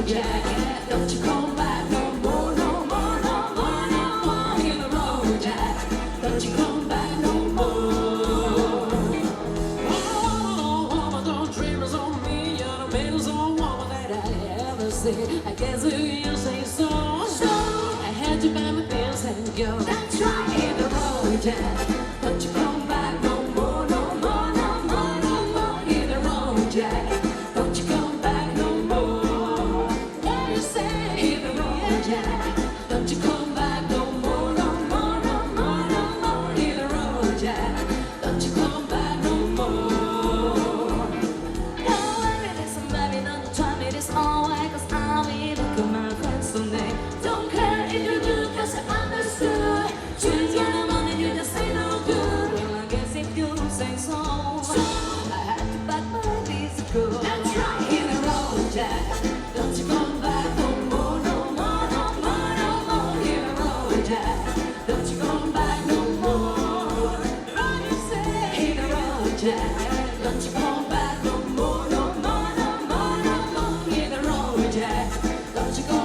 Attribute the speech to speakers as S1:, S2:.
S1: Jack. Don't you come back no more, no more, no more, no more. Hit the road, Jack. Don't you come back no more. Oh, don't dream on me. You're the middle woman that I ever see. I guess you say so. So I had to buy my pills and go. That's right. Hit the road, Jack. Don't you come back no more, no more, no more, no more. Hit the road, Jack. Don't you come back no more. What you say? Hit the road, Jack. Don't you come back no more, no more, no more, no more. Hit the road, Jack. Don't you come back no more. Don't worry, listen, baby, don't try me this all way, 'cause I'll be back with my friends someday. Don't care if you do, 'cause I understood. Choose your money, you just say no good. Well, I guess if you say so, I had to back my physical. That's right, hit the road, Jack. Don't you come back no more, no more, no more, no more. Hit the road, Jack. Don't you come back no more. What you say? Hit the road, Jack. Don't you come back no more, no more, no more, no more. Hit the road, Jack. Don't you go